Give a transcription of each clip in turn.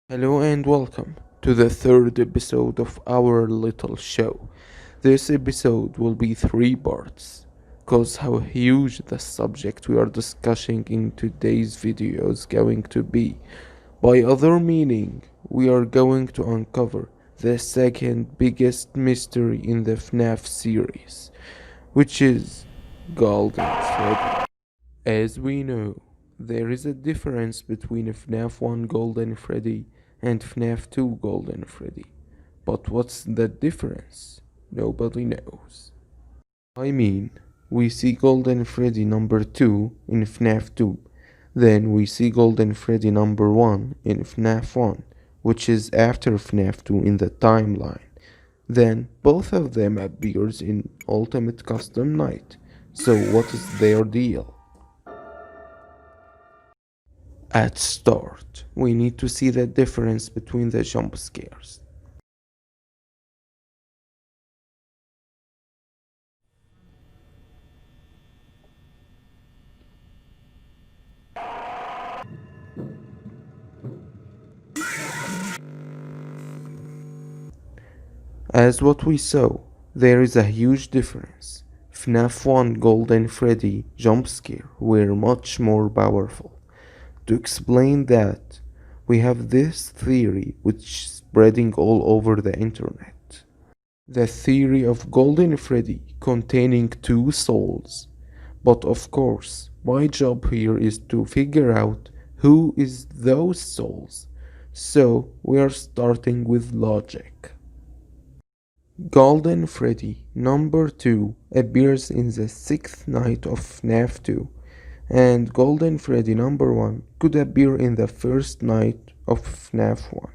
Hello and welcome to the third episode of our little show. This episode will be three parts, cause how huge the subject we are discussing in today's video is going to be. By other meaning, we are going to uncover the second biggest mystery in the FNaF series, which is Golden Freddy. As we know, there is a difference between FNaF 1 Golden Freddy and FNaF 2 Golden Freddy. But what's the difference? Nobody knows. I mean, we see Golden Freddy number 2 in FNaF 2, then we see Golden Freddy number 1 in FNaF 1, which is after FNaF 2 in the timeline. Then both of them appears in Ultimate Custom Night. So what is their deal? At start, we need to see the difference between the jump scares. As what we saw, there is a huge difference. FNaF 1 Golden Freddy jump scare were much more powerful. To explain that, we have this theory which is spreading all over the internet. The theory of Golden Freddy containing two souls. But of course, my job here is to figure out who is those souls. So we are starting with logic. Golden Freddy number 2 appears in the 6th night of FNaF 2, and Golden Freddy number 1 could appear in the first night of FNaF 1.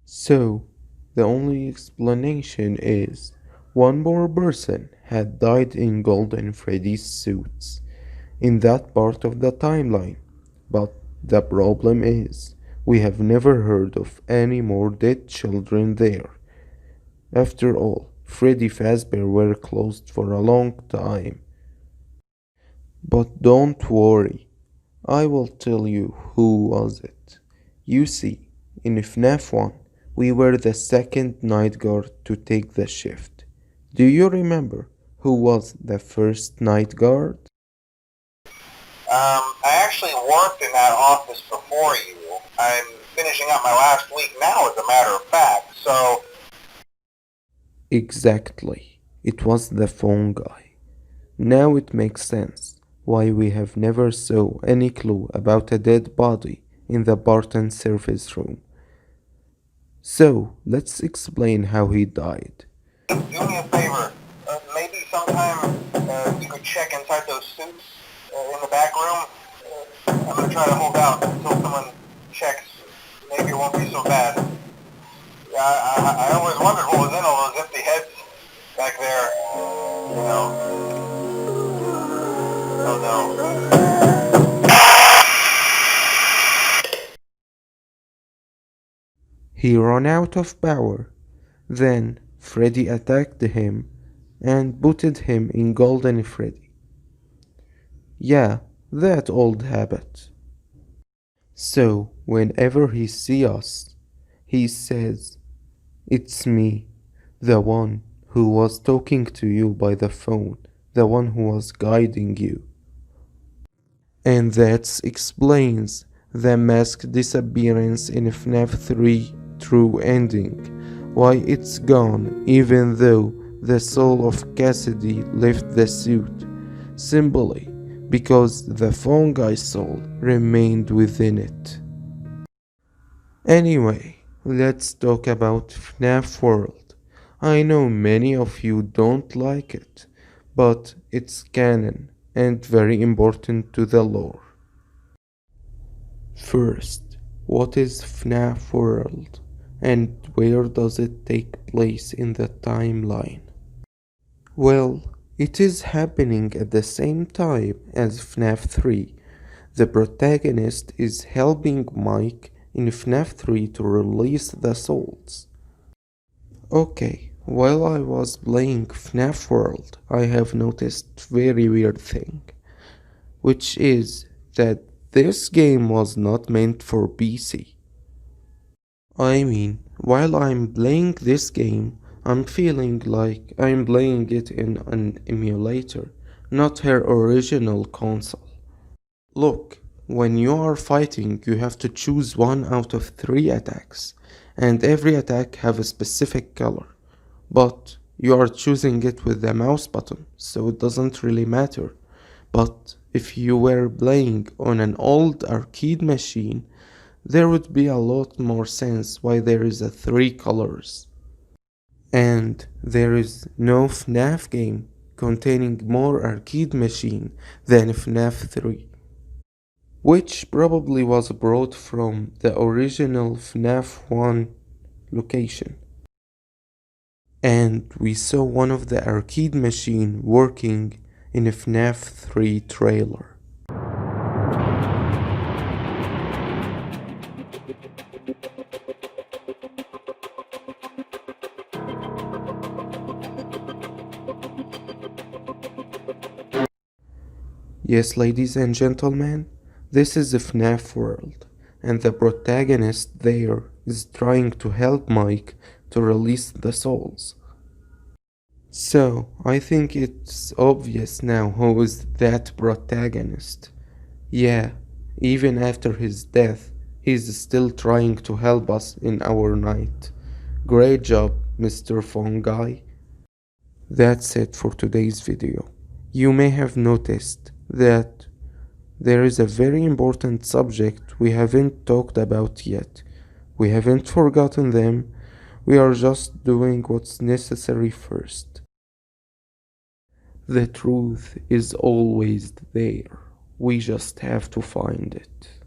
So, the only explanation is one more person had died in Golden Freddy's suits in that part of the timeline. But the problem is, we have never heard of any more dead children there. After all, Freddy Fazbear were closed for a long time. But don't worry, I will tell you who was it. You see, in FNaF 1, we were the second night guard to take the shift. Do you remember who was the first night guard? I actually worked in that office before you. I'm finishing up my last week now, as a matter of fact, so... Exactly, it was the phone guy. Now it makes sense why we have never saw any clue about a dead body in the Barton service room. So, let's explain how he died. Do me a favor. Maybe sometime you could check inside those suits in the back room. I'm going to try to hold out until someone checks. Maybe it won't be so bad. I always wondered what was in all those empty heads back there. You know. Oh no. He ran out of power. Then Freddy attacked him and booted him in Golden Freddy. Yeah, that old habit. So whenever he sees us, he says, "It's me, the one who was talking to you by the phone, the one who was guiding you." And that explains the mask disappearance in FNaF 3 true ending, why it's gone even though the soul of Cassidy left the suit, simply because the phone guy's soul remained within it. Anyway, let's talk about FNaF World. I know many of you don't like it, but it's canon and very important to the lore. First, what is FNaF World and where does it take place in the timeline? Well, it is happening at the same time as FNaF 3. The protagonist is helping Mike in FNaF 3 to release the souls. Okay, while I was playing FNaF World, I have noticed very weird thing, which is that this game was not meant for PC. I mean, while I'm playing this game, I'm feeling like I'm playing it in an emulator, not her original console. Look, when you are fighting, you have to choose one out of three attacks, and every attack have a specific color. But you are choosing it with the mouse button, so it doesn't really matter. But if you were playing on an old arcade machine, there would be a lot more sense why there is a three colors. And there is no FNaF game containing more arcade machine than FNaF 3, which probably was brought from the original FNaF 1 location. And we saw one of the arcade machine working in a FNaF 3 trailer. Yes, ladies and gentlemen, this is FNaF World, and the protagonist there is trying to help Mike to release the souls. So, I think it's obvious now who is that protagonist. Yeah, even after his death, he's still trying to help us in our night. Great job, Mr. Fungi. That's it for today's video. You may have noticed that there is a very important subject we haven't talked about yet. We haven't forgotten them, we are just doing what's necessary first. The truth is always there. We just have to find it.